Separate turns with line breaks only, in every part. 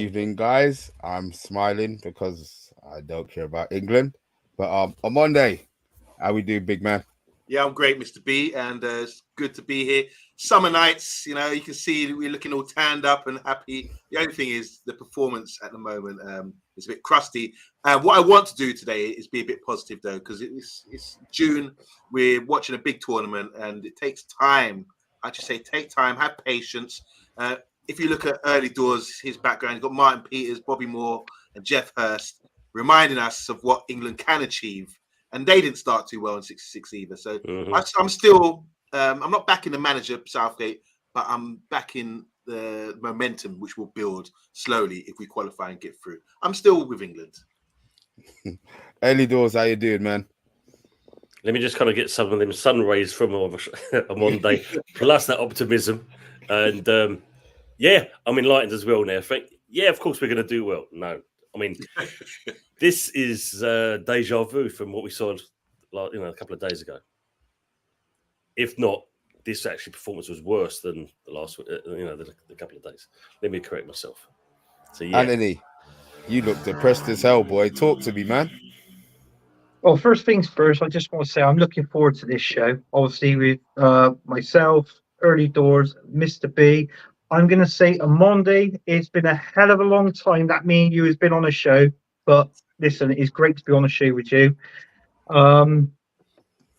evening, guys. I'm smiling because I don't care about England. But on Monday, how we do, big man?
Yeah, I'm great, Mr. B, and it's good to be here. Summer nights, you can see we're looking all tanned up and happy. The only thing is the performance at the moment is a bit crusty. What I want to do today is be a bit positive, though, because it's June. We're watching a big tournament, and it takes time. I just say take time, have patience. If you look at early doors, his background, you've got Martin Peters, Bobby Moore, and Jeff Hurst reminding us of what England can achieve. And they didn't start too well in '66 either. So I'm still, I'm not backing the manager, Southgate, but I'm backing the momentum, which will build slowly if we qualify and get through. I'm still with England.
Early doors, how you doing, man?
Let me just kind of get some of them sun rays from a Monday, plus that optimism. And yeah, I'm enlightened as well now. Yeah, of course we're going to do well. No, I mean, this is deja vu from what we saw a couple of days ago. If not, this actually performance was worse than the last, the couple of days. Let me correct myself. So yeah,
Anthony, you look depressed as hell, boy. Talk to me, man.
Well, first things first, I just want to say I'm looking forward to this show. Obviously, with myself, Early Doors, Mr. B. I'm going to say on Monday, it's been a hell of a long time that me and you has been on a show. But listen, it's great to be on a show with you.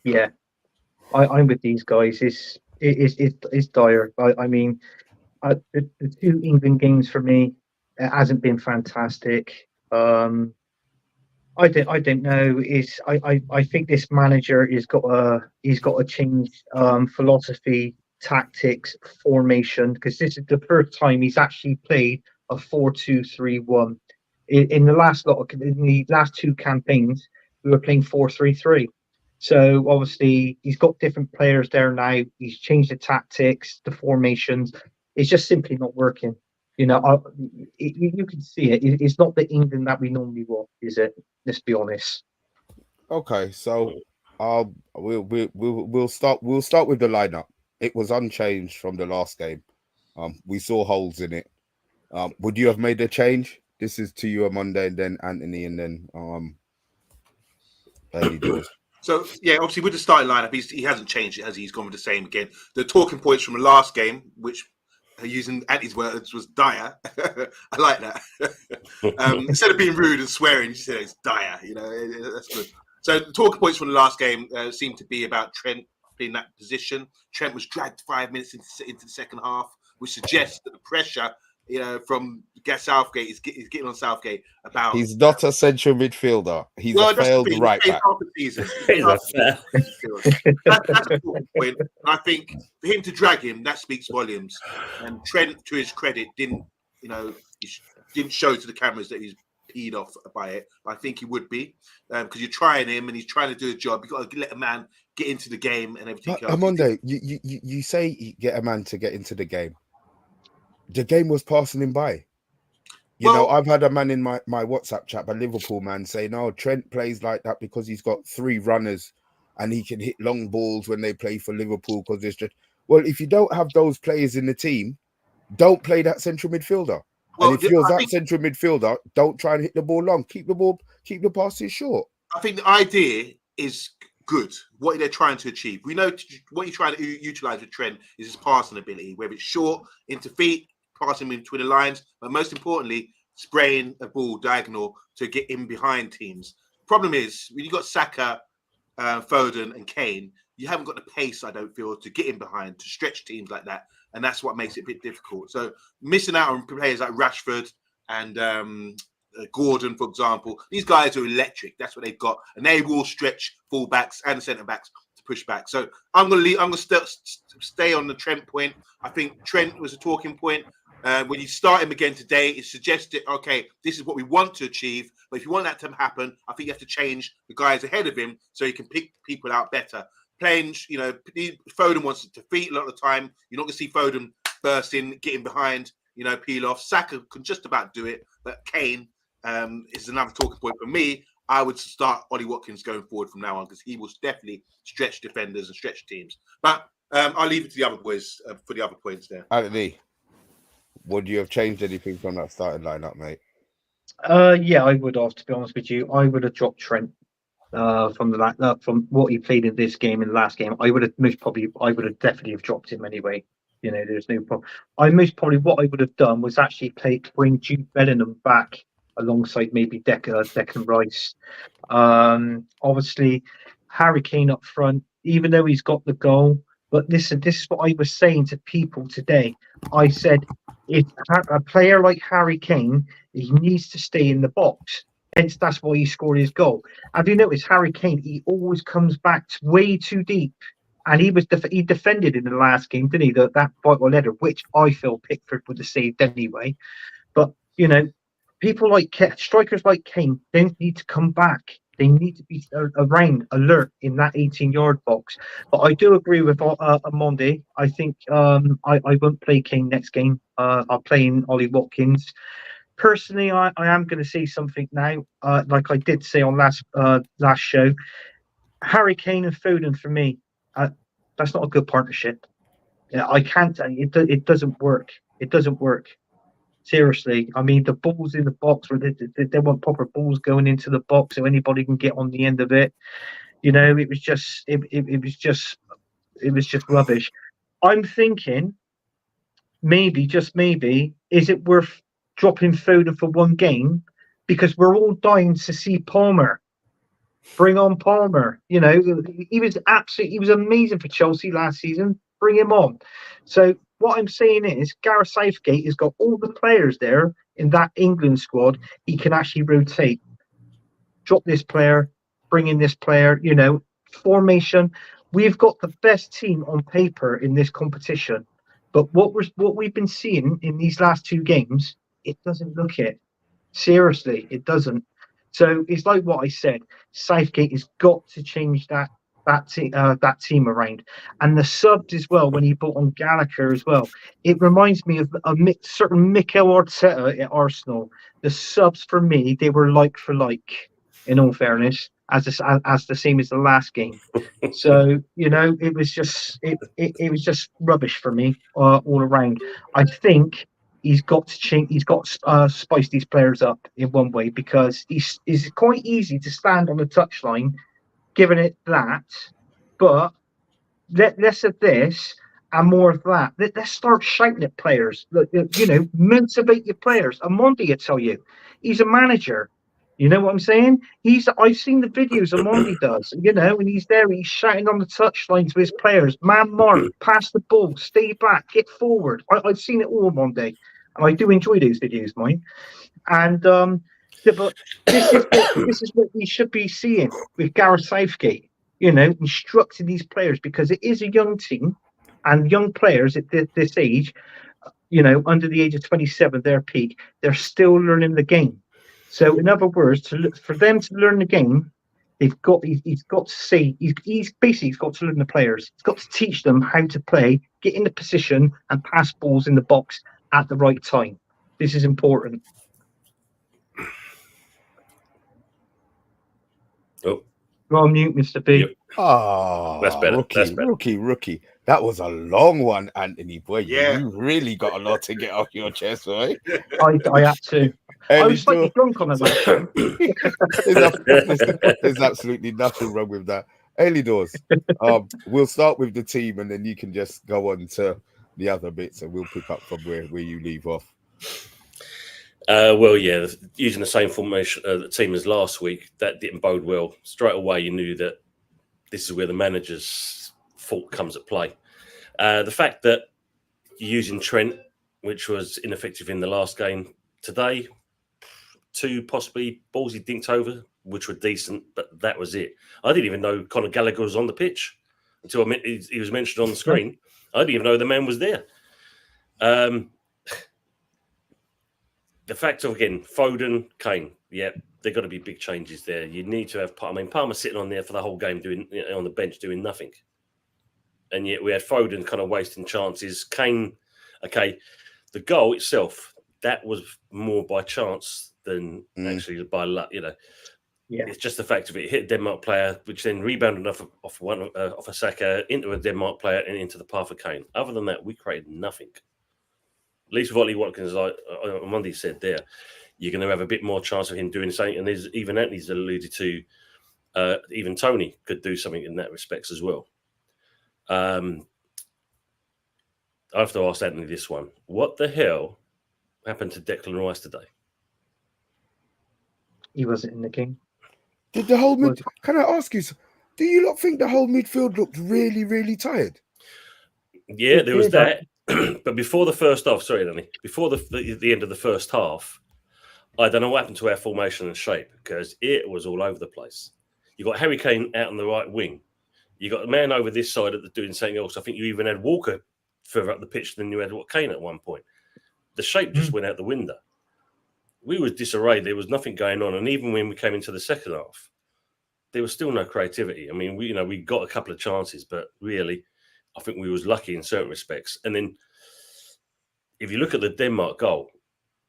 Yeah, I'm with these guys. It's dire. I mean, the two England games for me, it hasn't been fantastic. I don't know. I think this manager he's got to change philosophy, tactics, formation, because this is the first time he's actually played a 4-2-3-1. In the last two campaigns, we were playing 4-3-3. So obviously he's got different players there now. He's changed the tactics, the formations. It's just simply not working. You can see it. It's not the England that we normally want, is it? Let's be honest.
Okay, so we'll start with the lineup. It was unchanged from the last game. We saw holes in it. Would you have made a change? This is to you on Monday, and then Anthony, and then Early Doors.
So yeah, obviously with the starting lineup, he hasn't changed it, has he? He's gone with the same again. The talking points from the last game, which using Anthony's words was dire. I like that. Instead of being rude and swearing, you said it's dire. That's good. So the talking points from the last game seemed to be about Trent being that position. Trent was dragged 5 minutes into the second half, which suggests that the pressure, from Southgate is getting on Southgate about.
He's not a central midfielder. He's a failed right back.
That's a talking point. And I think for him to drag him, that speaks volumes. And Trent, to his credit, didn't show to the cameras that he's peed off by it. But I think he would be, because you're trying him and he's trying to do a job. You've got to let a man get into the game and everything else.
Amondo, you say you get a man to get into the game. The game was passing him by. I've had a man in my WhatsApp chat, a Liverpool man, say, no, Trent plays like that because he's got 3 runners and he can hit long balls when they play for Liverpool because it's just... Well, if you don't have those players in the team, don't play that central midfielder. Well, and if you're central midfielder, don't try and hit the ball long. Keep the passes short.
I think the idea is good. What they're trying to achieve. We know what you're trying to utilize with Trent is his passing ability, whether it's short, into feet, passing in between the lines, but most importantly, spraying a ball diagonal to get in behind teams. Problem is, when you've got Saka, Foden and Kane, you haven't got the pace, I don't feel, to get in behind, to stretch teams like that. And that's what makes it a bit difficult. So missing out on players like Rashford and Gordon, for example, these guys are electric. That's what they've got. And they will stretch fullbacks and centre-backs to push back. So I'm going to stay on the Trent point. I think Trent was a talking point. When you start him again today, it suggested, okay, this is what we want to achieve. But if you want that to happen, I think you have to change the guys ahead of him so he can pick people out better. Playing, Foden wants to defeat a lot of the time. You're not going to see Foden burst in, getting behind, peel off. Saka can just about do it. But Kane is another talking point for me. I would start Ollie Watkins going forward from now on because he will definitely stretch defenders and stretch teams. But I'll leave it to the other boys for the other points there.
Anthony, Would you have changed anything from that starting lineup, mate?
Yeah, I would have. To be honest with you, I would have dropped Trent from what he played in this game and last game. I would have definitely have dropped him anyway. You know, there's no problem. What I would have done was actually bring Jude Bellingham back alongside maybe Declan Rice. Obviously, Harry Kane up front, even though he's got the goal. But listen, this is what I was saying to people today. I said, if a player like Harry Kane, he needs to stay in the box. Hence, that's why he scored his goal. Have you noticed Harry Kane? He always comes back way too deep, and he defended in the last game, didn't he? That vital letter, which I feel Pickford would have saved anyway. But you know, strikers like Kane, they need to come back. They need to be around, alert in that 18-yard box. But I do agree with Amondi. I think I won't play Kane next game. I'll play in Ollie Watkins. Personally, I am going to say something now, like I did say on last show. Harry Kane and Foden, for me, that's not a good partnership. Yeah, I can't. It doesn't work. It doesn't work. Seriously, I mean, the balls in the box, where they want proper balls going into the box, so anybody can get on the end of it. You know, it was just rubbish. I'm thinking, maybe, just maybe, is it worth dropping Foden for one game? Because we're all dying to see Palmer. Bring on Palmer. You know, he was amazing for Chelsea last season. Bring him on. So what I'm saying is, Gareth Southgate has got all the players there in that England squad. He can actually rotate. Drop this player, bring in this player. You know, formation. We've got the best team on paper in this competition, but what we've been seeing in these last two games, it doesn't look it. Seriously, it doesn't. So it's like what I said. Southgate has got to change that team around, and the subs as well. When he brought on Gallagher as well, it reminds me of a certain Mikel Arteta at Arsenal. The subs for me, they were like for like. In all fairness, as the same as the last game. So you know, it was just rubbish for me all around. I think he's got to change. He's got to spice these players up in one way, because it's quite easy to stand on the touchline, giving it that, but less of this and more of that. Let's start shouting at players. You know, motivate your players. Amondi, I tell you, he's a manager. You know what I'm saying? I've seen the videos Amondi does, you know, and he's shouting on the touchline to his players, man mark, pass the ball, stay back, get forward. I've seen it all Amondi, and I do enjoy those videos, mine. And but this is what we should be seeing with Gareth Southgate, you know, instructing these players, because it is a young team, and young players at this age, you know, under the age of 27, their peak, they're still learning the game. So, in other words, for them to learn the game, he's got to learn the players. He's got to teach them how to play, get in the position, and pass balls in the box at the right time. This is important.
Oh,
you're on mute, Mr. B.
Yep.
Oh,
that's better.
Rookie. That was a long one, Anthony. Boy,
Yeah.
you really got a lot to get off your chest, boy.
I had to. I was slightly drunk on
that. There's absolutely nothing wrong with that. Early doors. We'll start with the team, and then you can just go on to the other bits, and we'll pick up from where you leave off.
Well, yeah, using the same formation, the team as last week, that didn't bode well. Straight away, you knew that this is where the manager's fault comes at play. The fact that you're using Trent, which was ineffective in the last game, today, 2 possibly balls he dinked over, which were decent, but that was it. I didn't even know Conor Gallagher was on the pitch until he was mentioned on the screen. I didn't even know the man was there. The fact of, again, Foden, Kane, yeah, there got to be big changes there. You need to have Palmer sitting on there for the whole game, on the bench doing nothing. And yet we had Foden kind of wasting chances. Kane, okay, the goal itself, that was more by chance than actually by luck, you know.
Yeah.
It's just the fact of it hit a Denmark player, which then rebounded off a Saka into a Denmark player and into the path of Kane. Other than that, we created nothing. At least with Ollie Watkins, like on Monday said there, you're going to have a bit more chance of him doing something. And there's, even Anthony's alluded to, even Tony could do something in that respects as well. I have to ask Anthony this one. What the hell happened to Declan Rice today?
He wasn't in the game.
Did the whole mid? Can I ask you? Do you not think the whole midfield looked really, really tired?
Yeah, there was that. But before the first half, sorry, Danny, before the end of the first half, I don't know what happened to our formation and shape because it was all over the place. You got Harry Kane out on the right wing. You got a man over this side doing something else. I think you even had Walker further up the pitch than you had Kane at one point. The shape just went out the window. We were disarrayed. There was nothing going on. And even when we came into the second half, there was still no creativity. I mean, we got a couple of chances, but really, I think we was lucky in certain respects. And then if you look at the Denmark goal,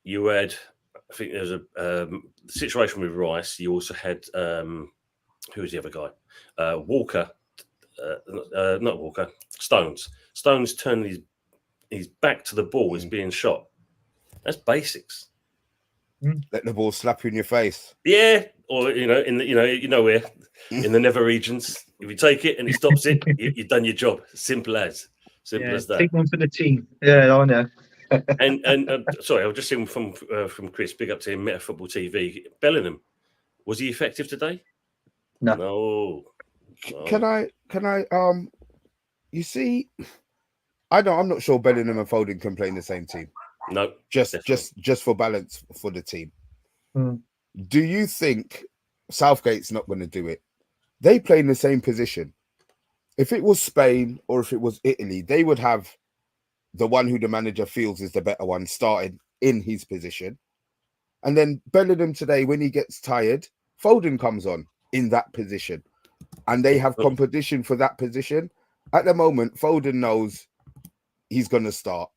you had, I think there was a situation with Rice. You also had, who was the other guy? Walker, not Walker, Stones. Stones turned his back to the ball is being shot. That's basics.
Let the ball slap you in your face.
Yeah, or in the where in the nether regions. If you take it and he stops it, you've done your job. Simple as that.
Take one for the team. Yeah, I know.
and sorry, I was just seeing from Chris. Big up to him. Meta Football TV. Bellingham, was he effective today?
No.
Can I? You see, I'm not sure Bellingham and Foden can play in the same team.
No,
just for balance for the team.
Mm.
Do you think Southgate's not going to do it? They play in the same position. If it was Spain or if it was Italy, they would have the one who the manager feels is the better one started in his position. And then Bellingham today, when he gets tired, Foden comes on in that position. And they have competition for that position. At the moment, Foden knows he's going to start.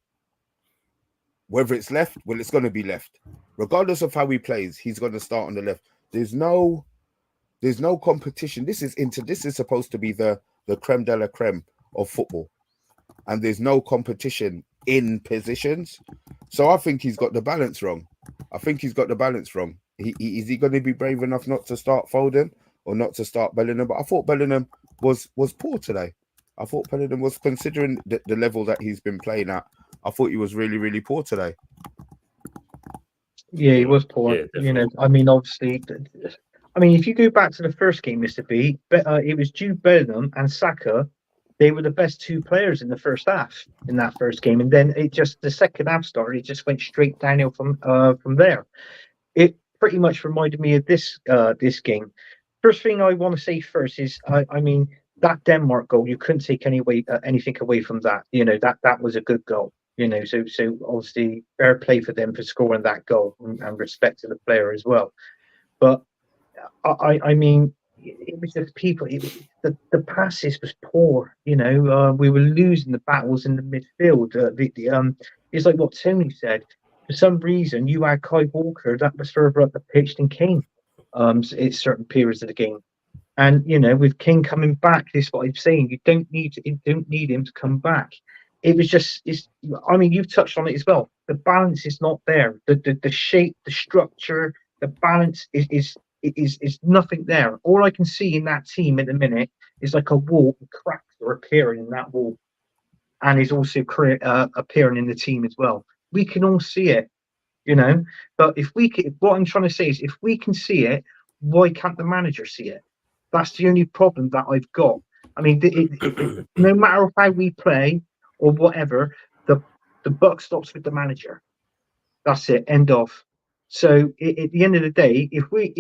Whether it's left, well, it's going to be left. Regardless of how he plays, he's going to start on the left. There's no competition. This is supposed to be the creme de la creme of football. And there's no competition in positions. So I think he's got the balance wrong. Is he going to be brave enough not to start Foden or not to start Bellingham? But I thought Bellingham was poor today. I thought Bellingham was, considering the level that he's been playing at, I thought he was really, really poor today.
Yeah, he was poor.
Yeah,
I mean, obviously, if you go back to the first game, Mr. B, it was Jude Bellingham and Saka. They were the best two players in the first half in that first game, and then the second half started. It just went straight downhill from there. It pretty much reminded me of this game. First thing I want to say first is, that Denmark goal, you couldn't take anything away from that. That was a good goal. So obviously fair play for them for scoring that goal and respect to the player as well. But it was just people. The passes was poor. We were losing the battles in the midfield. It's like what Tony said. For some reason, you had Kai Walker that was further up the pitch than Kane. At certain periods of the game, and with King coming back, this is what I'm saying. You don't need him to come back. It was just, you've touched on it as well. The balance is not there. The shape, the structure, the balance is nothing there. All I can see in that team at the minute is like a wall, cracks are appearing in that wall, and is also appearing in the team as well. We can all see it, But what I'm trying to say is, if we can see it, why can't the manager see it? That's the only problem that I've got. No matter how we play or whatever, the buck stops with the manager. That's it. End of. So at the end of the day, if we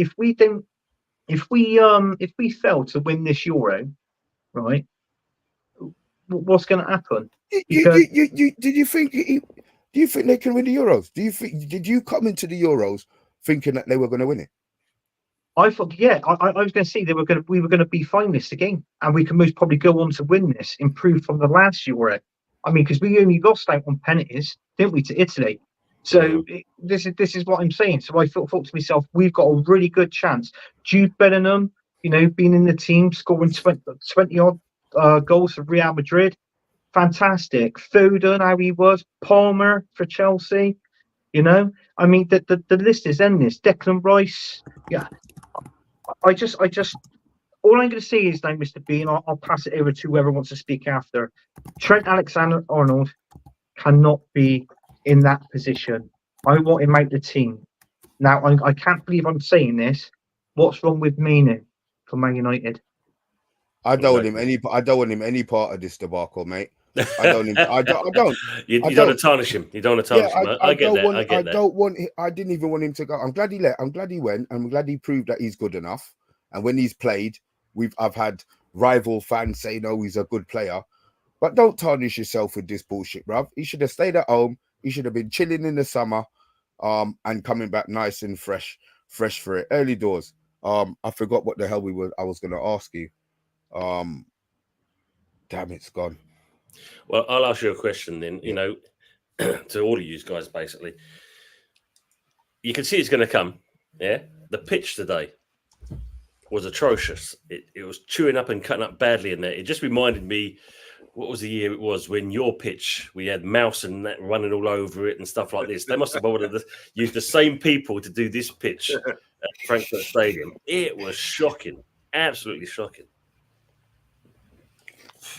fail to win this Euro, right, what's going to happen?
Do you think they can win the Euros? Did you come into the Euros thinking that they were going to win it?
I thought, yeah, I was going to say we were going to be finalists again, and we can most probably go on to win this, improve from the last Euro. Because we only lost out on penalties, didn't we, to Italy? So this is what I'm saying. So I thought to myself, we've got a really good chance. Jude Bellingham, being in the team, scoring 20 odd goals for Real Madrid. fantastic. Foden, how he was. Palmer for Chelsea. I mean, the list is endless. Declan Rice. Yeah, I just, all I'm going to say is now, Mr. B, and I'll pass it over to whoever wants to speak after. Trent Alexander-Arnold cannot be in that position. I want him out the team. Now, I can't believe I'm saying this. What's wrong with Mainoo for Man United?
I don't want him any part of this debacle, mate. I don't.
You don't want to tarnish him. You don't want to tarnish him. I get that.
I didn't even want him to go. I'm glad he went. And I'm glad he proved that he's good enough. And when he's played, I've had rival fans say, no, he's a good player. But don't tarnish yourself with this bullshit, bruv. He should have stayed at home. He should have been chilling in the summer, and coming back nice and fresh for it. Early doors. I forgot what the hell I was going to ask you. Damn, it's gone.
Well, I'll ask you a question then, to all of you guys, basically. You can see it's going to come, yeah? The pitch today was atrocious. It was chewing up and cutting up badly in there. It just reminded me, what was the year it was when your pitch, we had mouse and that running all over it and stuff like this. They must have bothered to use the same people to do this pitch at Frankfurt Stadium. It was shocking, absolutely shocking.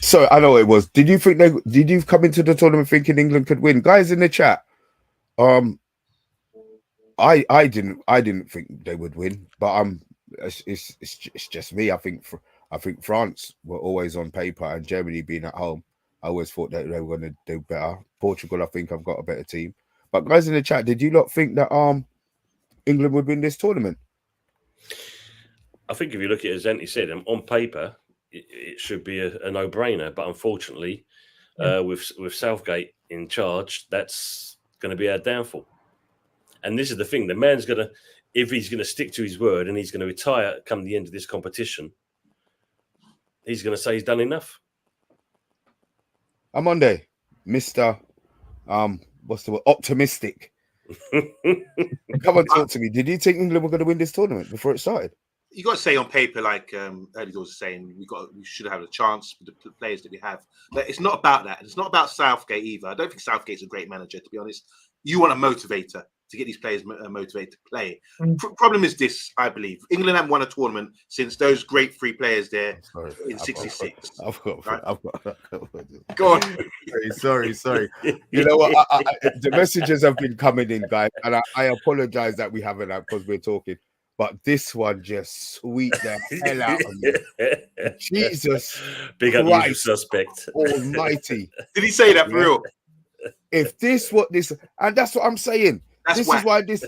So I know it was. Did you come into the tournament thinking England could win? Guys in the chat, I didn't think they would win, but it's just me. I think France were always on paper, and Germany being at home, I always thought that they were going to do better. Portugal, I think I've got a better team. But guys in the chat, did you not think that England would win this tournament?
I think if you look at it, as Anthony said, on paper, it should be a no-brainer. But unfortunately, with Southgate in charge, that's going to be our downfall. And this is the thing: the man's going to, if he's going to stick to his word and he's going to retire come the end of this competition, he's going to say he's done enough.
Amonde, Mr. What's the word? Optimistic. Come on, talk to me. Did you think England were going to win this tournament before it started?
You got to say on paper, like early doors are saying, we should have a chance with the players that we have. But it's not about that. It's not about Southgate either. I don't think Southgate's a great manager, to be honest. You want a motivator to get these players motivated to play. Problem is this, I believe. England haven't won a tournament since those great three players there in 66.
I've got.
Go on.
Sorry. You know what? The messages have been coming in, guys, and I apologize that we haven't, because we're talking. But this one just sweet the hell out of me. Jesus,
big unusual suspect.
Almighty.
Did he say that for real?
If and that's what I'm saying. This is why this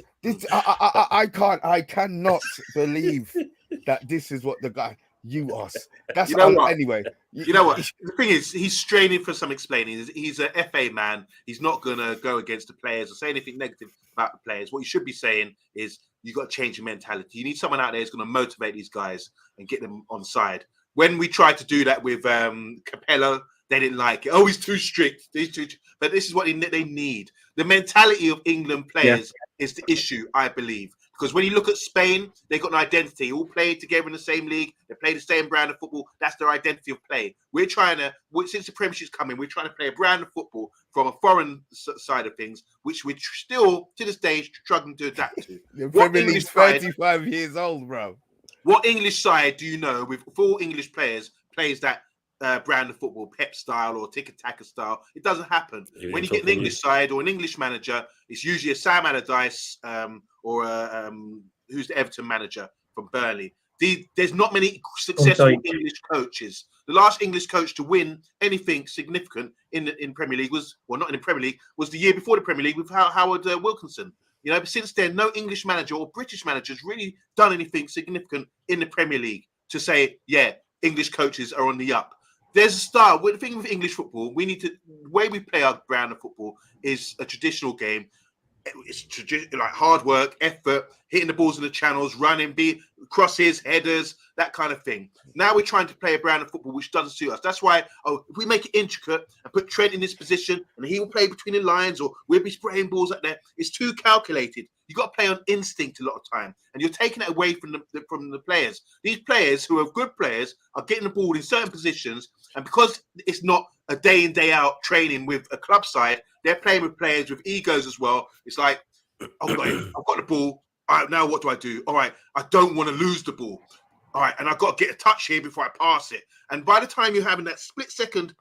I cannot believe that this is what the guy that's anyway.
You know what? The thing is, he's straining for some explaining. He's a FA man. He's not gonna go against the players or say anything negative about the players. What you should be saying is you got to change your mentality. You need someone out there who's going to motivate these guys and get them on side. When we tried to do that with Capello, they didn't like it. Oh, he's too strict. But this is what they need. The mentality of England players is the issue, I believe. Because when you look at Spain, they've got an identity. All play together in the same league. They play the same brand of football. That's their identity of play. We're trying to, since the Premiership's coming, we're trying to play a brand of football from a foreign side of things, which we're still, to this day, struggling to adapt to.
The Premier League's 35 years old, bro.
What English side do you know, with 4 English players, plays that brand of football, Pep style or tiki-taka style? It doesn't happen. When you get an English side or an English manager, it's usually a Sam Allardyce or who's the Everton manager from Burnley. There's not many successful English coaches. The last English coach to win anything significant in Premier League was, well, not in the Premier League, was the year before the Premier League with Howard Wilkinson. You know, but since then, no English manager or British manager has really done anything significant in the Premier League to say, yeah, English coaches are on the up. There's a style. The thing with English football, the way we play our brand of football is a traditional game. It's like hard work, effort, hitting the balls in the channels, running, crosses, headers, that kind of thing. Now we're trying to play a brand of football which doesn't suit us. That's why, if we make it intricate and put Trent in this position and he will play between the lines, or we'll be spraying balls out there, it's too calculated. You got to play on instinct a lot of time, and you're taking it away from the players. These players who are good players are getting the ball in certain positions, and because it's not a day in day out training with a club side, they're playing with players with egos as well. It's like, I've got the ball. All right, now what do I do? All right, I don't want to lose the ball. All right, and I've got to get a touch here before I pass it. And by the time you're having that split second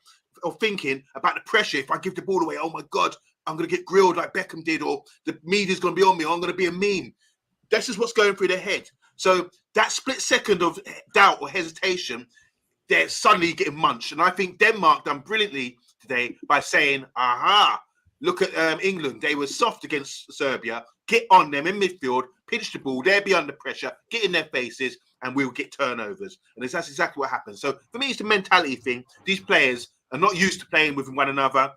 of thinking about the pressure, if I give the ball away, oh my God, I'm going to get grilled like Beckham did, or the media's going to be on me, or I'm going to be a meme. This is what's going through their head. So that split second of doubt or hesitation, they're suddenly getting munched. And I think Denmark done brilliantly today by saying, aha, look at England. They were soft against Serbia. Get on them in midfield, pitch the ball. They'll be under pressure, get in their faces, and we'll get turnovers. And that's exactly what happens. So for me, it's the mentality thing. These players are not used to playing with one another.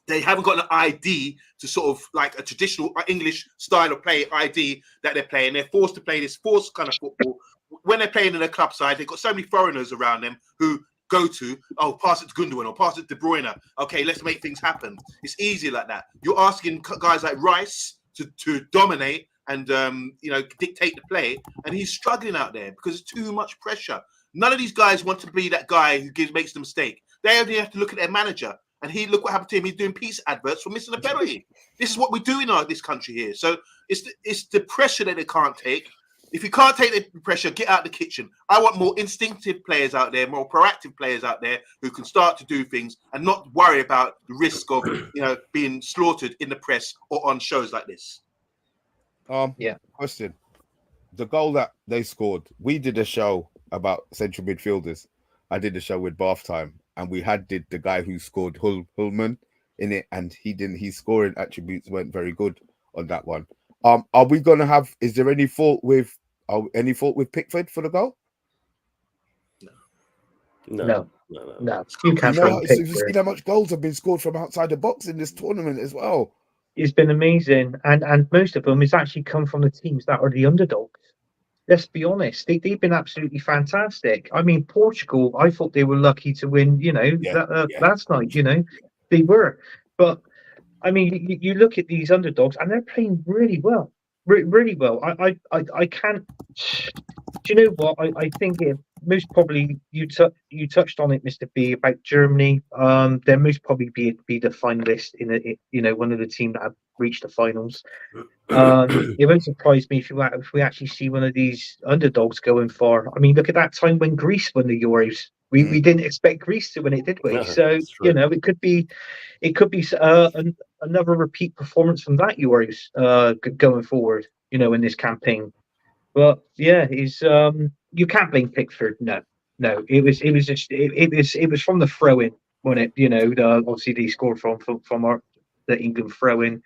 They haven't got an ID to sort of like a traditional English style of play ID that they're playing. They're forced to play this forced kind of football. When they're playing in a club side, they've got so many foreigners around them who go to, oh, pass it to Gundogan or pass it to De Bruyne. Okay, let's make things happen. It's easy like that. You're asking guys like Rice to dominate and dictate the play, and he's struggling out there because it's too much pressure. None of these guys want to be that guy who makes the mistake. They only have to look at their manager. And look what happened to him. He's doing peace adverts for missing a penalty. This is what we do in this country here. So it's the pressure that they can't take. If you can't take the pressure, get out of the kitchen. I want more instinctive players out there, more proactive players out there who can start to do things and not worry about the risk of being slaughtered in the press or on shows like this.
Question: the goal that they scored, we did a show about central midfielders. I did a show with Bath Time. And we did the guy who scored Hullman in it, and his scoring attributes weren't very good on that one. Are we gonna have? Is there any fault with Pickford for the goal?
No. You can't blame
Pickford. You've
Pickford.
seen how much goals have been scored from outside the box in this tournament as well.
It's been amazing, and most of them has actually come from the teams that are the underdogs. Let's be honest, they've been absolutely fantastic. I mean, Portugal, I thought they were lucky to win, last night, they were. But, I mean, you look at these underdogs and they're playing really well, really well. I can't, do you know what? I think most probably, you touched on it, Mr. B, about Germany. They'll most probably be the finalist in one of the teams that have reached the finals. It won't surprise me if we actually see one of these underdogs going far. I mean, look at that time when Greece won the Euros. We didn't expect Greece to win it, did we?
No,
so it could be another repeat performance from that Euros going forward. In this campaign. But yeah, you can't blame Pickford. No, it was from the throw-in when it obviously they scored from the England throw-in.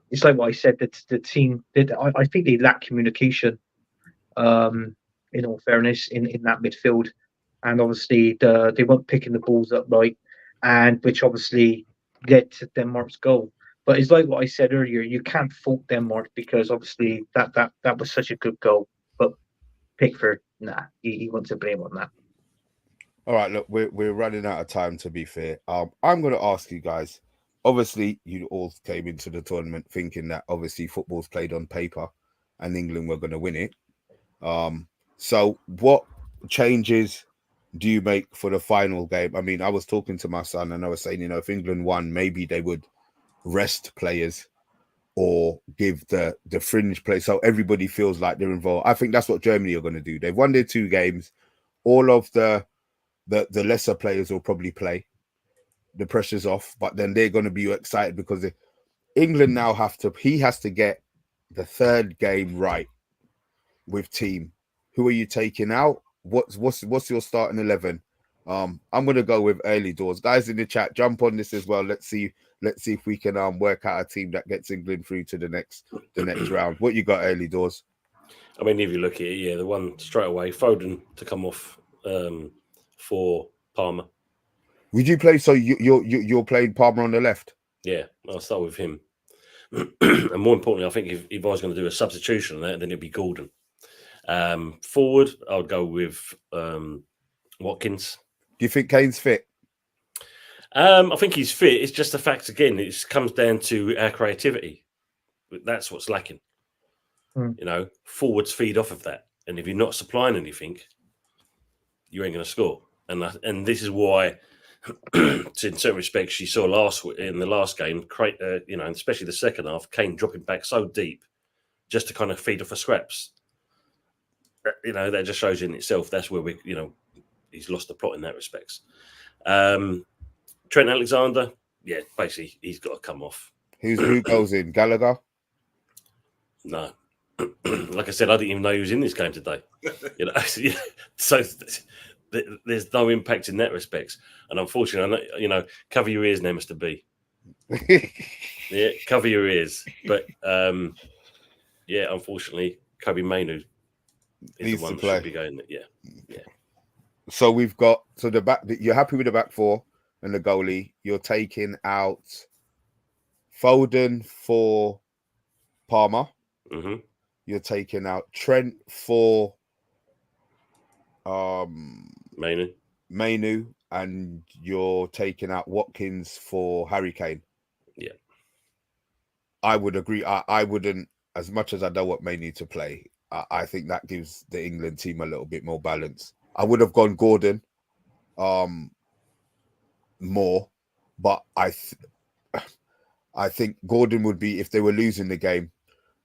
It's like what I said, that the team did. I think they lack communication. In all fairness, in that midfield, and obviously they weren't picking the balls up right, and which obviously led to Denmark's goal. But it's like what I said earlier. You can't fault Denmark because obviously that was such a good goal. But Pickford, he wants to blame on that.
All right, look, we're running out of time. To be fair, I'm going to ask you guys. Obviously, you all came into the tournament thinking that obviously football's played on paper and England were going to win it. So what changes do you make for the final game? I mean, I was talking to my son and I was saying, if England won, maybe they would rest players or give the fringe play so everybody feels like they're involved. I think that's what Germany are going to do. They've won their 2 games. All of the lesser players will probably play. The pressure's off, but then they're going to be excited because England now has to get the 3rd game right with team. Who are you taking out? What's your starting 11? I'm going to go with early doors. Guys in the chat, jump on this as well. Let's see if we can work out a team that gets England through to the next round. What you got, early doors?
I mean, if you look at it, the one straight away, Foden to come off for Palmer.
Would you play? So you're playing Palmer on the left?
Yeah, I'll start with him. And more importantly, I think if I was going to do a substitution on that, then it'd be Gordon. Forward, I would go with Watkins.
Do you think Kane's fit?
I think he's fit. It's just the fact, again, it comes down to our creativity. That's what's lacking. You know, forwards feed off of that, and if you're not supplying anything, you ain't going to score. And this is why, in certain respects, you saw in the last game, you know, and especially the second half, Kane dropping back so deep just to kind of feed off the scraps. You know, that just shows in itself. That's where he's lost the plot in that respects. Trent Alexander, yeah, basically he's got to come off.
Who goes in? Gallagher?
No. Like I said, I didn't even know he was in this game today. You know, so there's no impact in that respects. And unfortunately, you know, cover your ears now, Mr. B. Yeah, cover your ears. But yeah, unfortunately, Kobe Mainu is the one that should be going. Yeah.
So we've got the back. You're happy with the back four and the goalie. You're taking out Foden for Palmer.
Mm-hmm.
You're taking out Trent for
Mainu,
and you're taking out Watkins for Harry Kane.
Yeah,
I would agree. I wouldn't, as much as I don't want Mainu to play. I think that gives the England team a little bit more balance. I would have gone Gordon, more, but I think Gordon would be if they were losing the game.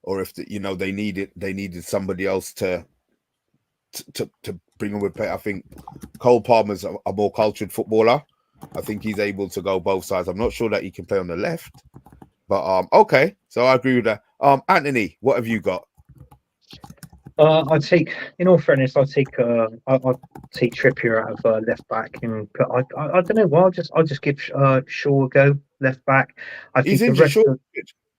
Or if they needed somebody else to bring them with play. I think Cole Palmer's a more cultured footballer. I think he's able to go both sides. I'm not sure that he can play on the left, but okay. So I agree with that. Anthony, what have you got?
I'd take, in all fairness, I'll take Trippier out of left back, and I don't know. Well, I'll just give Shaw a go left back.
He's injured.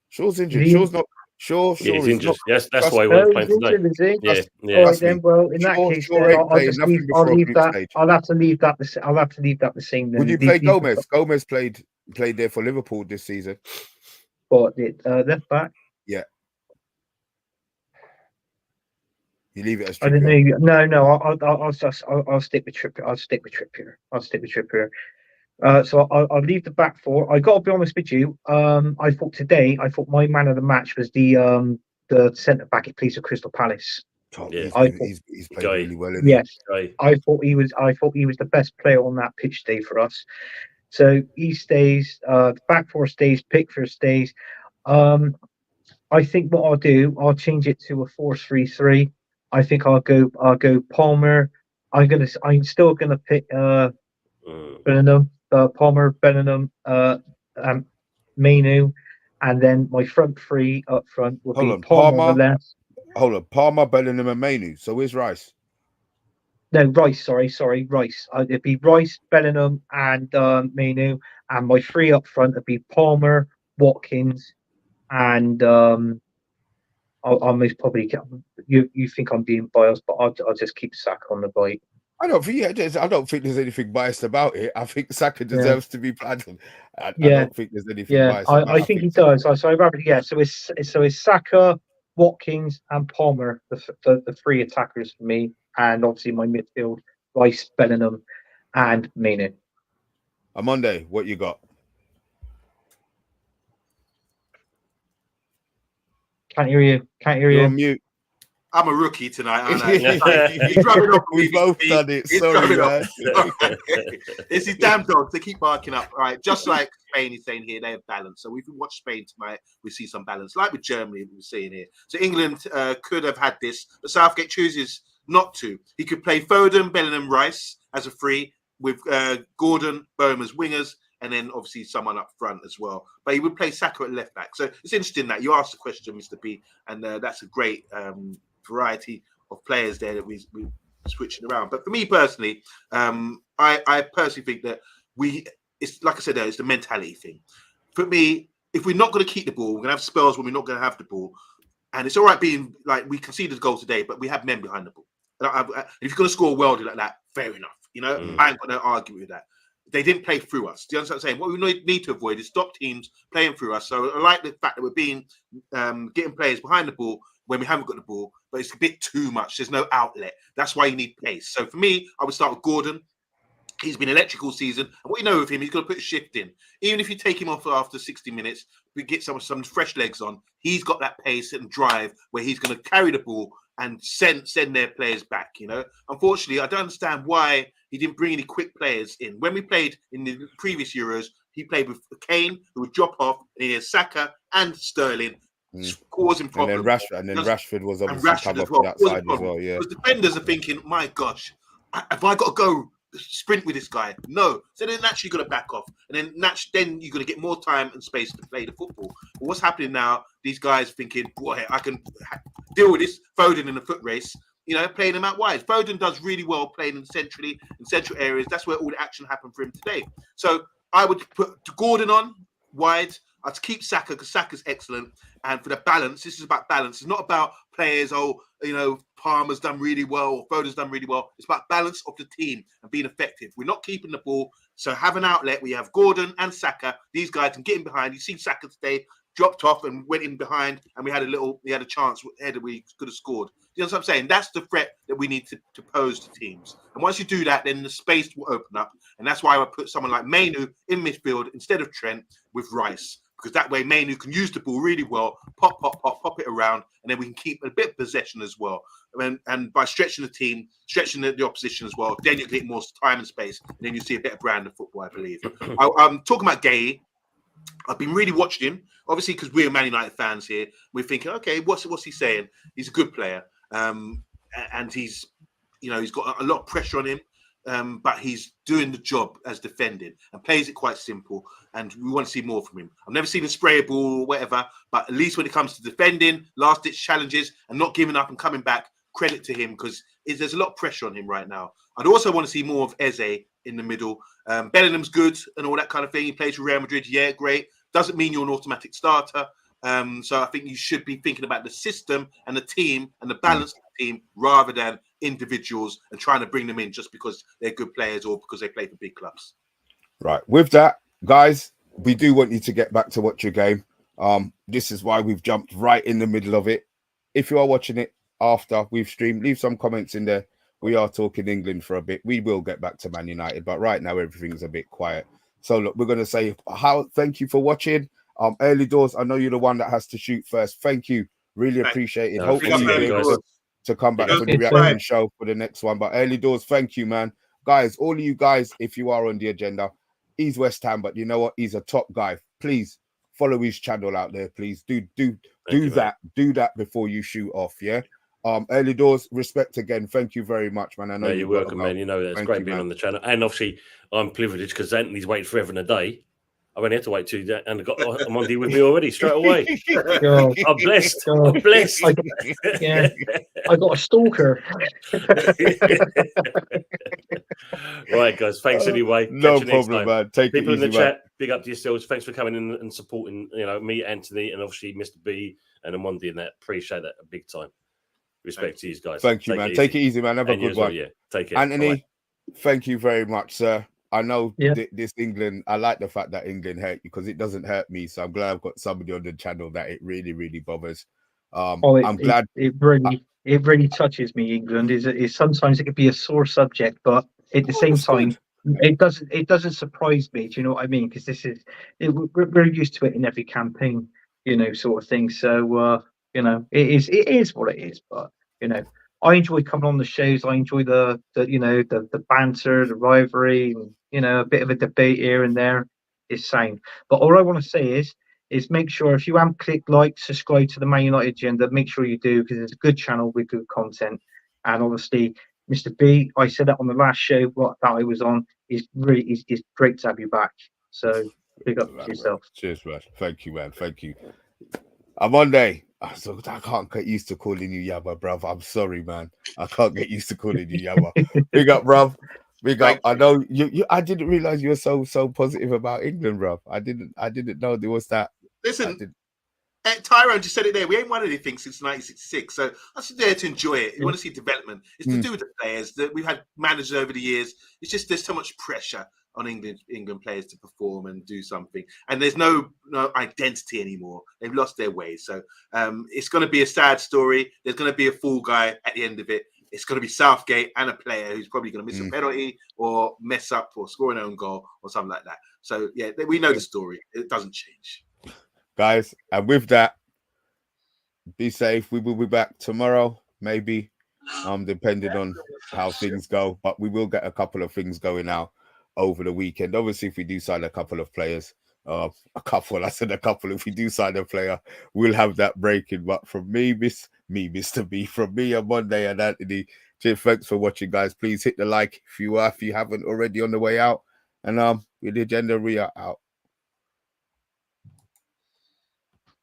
Shaw's injured. Shaw's not. Sure,
he's injured.
Not,
yes, that's why we're playing today.
Yeah. All right then. Well, in that case, I'll leave that. Stage. I'll have to leave that the same. Then.
Would you play Gomez? Gomez played there for Liverpool this season.
What, left back?
Yeah. You leave it as
Trippier. I didn't know. No. I'll stick with Trippier. I'll stick with Trippier. So I'll leave the back four. I got to be honest with you. I thought my man of the match was the centre back. He plays for Crystal Palace.
Yeah, he's played really well.
Yes, I thought he was the best player on that pitch day for us. So he stays. The back four stays. Pickford stays. I think what I'll change it to a 4-3-3. I think I'll go Palmer. I'm still gonna pick Bellingham. Palmer, Bellingham, Mainu, and then my front three up front will be Palmer on the left.
Hold on, Palmer, Bellingham, and Mainu. So where's Rice?
No, Rice. Sorry, Rice. It'd be Rice, Bellingham, and Mainu, and my three up front would be Palmer, Watkins, and I'll most probably you think I'm being biased, but I'll just keep Saka on the bike.
I don't think there's anything biased about it. I think Saka deserves to be played. I don't think there's anything biased.
I think he does. So it's Saka, Watkins, and Palmer, the three attackers for me, and obviously my midfield, Rice, Bellingham, and Mainu.
Monday, what you got?
Can't hear you.
You're on mute.
I'm a rookie tonight, aren't I? He's rubbing off.
We both done it. Sorry, man.
It's these damn dogs. They keep barking up. All right, just like Spain is saying here, they have balance. So if we watch Spain tonight, we see some balance. Like with Germany, we're seeing here. So England could have had this, but Southgate chooses not to. He could play Foden, Bellingham, Rice as a free with Gordon, Bowen as wingers, and then obviously someone up front as well. But he would play Saka at left back. So it's interesting that you asked the question, Mr. B, and that's a great variety of players there that we switching around. But for me personally, I personally think that it's like I said, it's the mentality thing. For me, if we're not going to keep the ball, we're going to have spells when we're not going to have the ball. And it's all right being like, we conceded a goal today, but we have men behind the ball. And if you're going to score a worldie like that, fair enough. I ain't going to argue with that. They didn't play through us. Do you understand what I'm saying? What we need to avoid is stop teams playing through us. So I like the fact that we're getting players behind the ball when we haven't got the ball, but it's a bit too much. There's no outlet. That's why you need pace. So for me, I would start with Gordon. He's been electrical season. And what you know of him, he's going to put a shift in. Even if you take him off after 60 minutes, we get some fresh legs on. He's got that pace and drive where he's going to carry the ball and send their players back. Unfortunately, I don't understand why he didn't bring any quick players in. When we played in the previous Euros, he played with Kane, who would drop off, and he had Saka and Sterling causing problems.
And then Rashford was obviously come up that side as well. Yeah,
because defenders are thinking, my gosh, have I got to go sprint with this guy? No. So they're naturally going to back off, and then you're going to get more time and space to play the football. But what's happening now? These guys thinking, boy, I can deal with this. Foden in the foot race, playing him out wide. Foden does really well playing in central areas. That's where all the action happened for him today. So I would put Gordon on wide. I'd keep Saka because Saka's excellent. And for the balance, this is about balance. It's not about players, Palmer's done really well, or Foden's done really well. It's about balance of the team and being effective. We're not keeping the ball. So have an outlet. We have Gordon and Saka. These guys can get in behind. You see Saka today dropped off and went in behind, and we had a chance header we could have scored. You know what I'm saying? That's the threat that we need to pose to teams. And once you do that, then the space will open up. And that's why I would put someone like Mainu in midfield instead of Trent with Rice. Because that way Mainu can use the ball really well, pop it around, and then we can keep a bit of possession as well. And by stretching the team, stretching the opposition as well, then you get more time and space, and then you see a better brand of football, I believe. I'm talking about Gay. I've been really watching him, obviously, because we're Man United fans here. We're thinking, okay, what's he saying? He's a good player, and he's got a lot of pressure on him. But he's doing the job as defending and plays it quite simple. And we want to see more from him. I've never seen him spray a ball or whatever, but at least when it comes to defending, last-ditch challenges and not giving up and coming back, credit to him because there's a lot of pressure on him right now. I'd also want to see more of Eze in the middle. Bellingham's good and all that kind of thing. He plays for Real Madrid. Yeah, great. Doesn't mean you're an automatic starter. So I think you should be thinking about the system and the team and the balance of the team rather than individuals and trying to bring them in just because they're good players or because they play for big clubs.
Right. With that, guys, we do want you to get back to watch your game. This is why we've jumped right in the middle of it. If you are watching it after we've streamed, leave some comments in there. We are talking England for a bit. We will get back to Man United, but right now everything's a bit quiet. So look, we're going to say thank you for watching. Early Doors, I know you're the one that has to shoot first. Thank you. Really appreciate it. Hopefully you'll be able to come back for the reaction show for the next one. But Early Doors, thank you, man. Guys, all of you guys, if you are on the agenda, he's West Ham, but you know what? He's a top guy. Please follow his channel out there. Please do that before you shoot off. Yeah. Early Doors, respect again. Thank you very much, man. I know
you're welcome, man. You know it's great being on the channel, and obviously I'm privileged because Anthony's waiting forever and a day. I've only had to wait 2 days and I got Monday with me already straight away. I'm blessed. I'm blessed.
I got a stalker.
Right, guys. Thanks anyway.
No problem, man. Take
people
it
in the
easy,
chat. Big up to yourselves. Thanks for coming in and supporting. Me, Anthony, and obviously Mr. B and Amondi and that. Appreciate that a big time. Respect to you guys.
Thank you, man. Take it easy, man. Have a good one.
Yeah. Take care.
Anthony, thank you very much, sir. I know this England, I like the fact that England hurt you because it doesn't hurt me. So I'm glad I've got somebody on the channel that it really, really bothers. I'm glad
it really touches me. England is sometimes it could be a sore subject, but at the same time, it doesn't surprise me. Do you know what I mean? Because we're used to it in every campaign, sort of thing. So it is what it is. But I enjoy coming on the shows. I enjoy the banter, the rivalry, and a bit of a debate here and there is sound. But all I want to say is make sure if you haven't clicked like, subscribe to the Man United Agenda, make sure you do because it's a good channel with good content. And obviously, Mr. B, I said that on the last show that I was on, is great to have you back. So big up to yourself.
Man. Cheers, man. Thank you, man. Thank you. I'm Monday. So I can't get used to calling you Yabba, bruv. I'm sorry, man. I can't get used to calling you Yabba. Big up, bruv. Big up. I know you. I didn't realize you were so positive about England, bruv. I didn't know there was that.
Listen, Tyrone just said it there. We ain't won anything since 1966, so I'm just there to enjoy it. You want to see development. It's to do with the players. That we've had managers over the years. It's just there's so much pressure on England players to perform and do something, and there's no identity anymore. They've lost their way, so it's going to be a sad story. There's going to be a fall guy at the end of it, it's going to be Southgate and a player who's probably going to miss a penalty or mess up or score an own goal or something like that. So, yeah, we know the story. It doesn't change.
Guys, and with that, be safe. We will be back tomorrow, maybe, depending on how things go. But we will get a couple of things going out over the weekend. Obviously, if we do sign a couple of players, if we do sign a player, we'll have that breaking. But from me, Mr. B, from me on Monday and Anthony, cheers, thanks for watching, guys. Please hit the like if you haven't already on the way out. And with the agenda, we are out.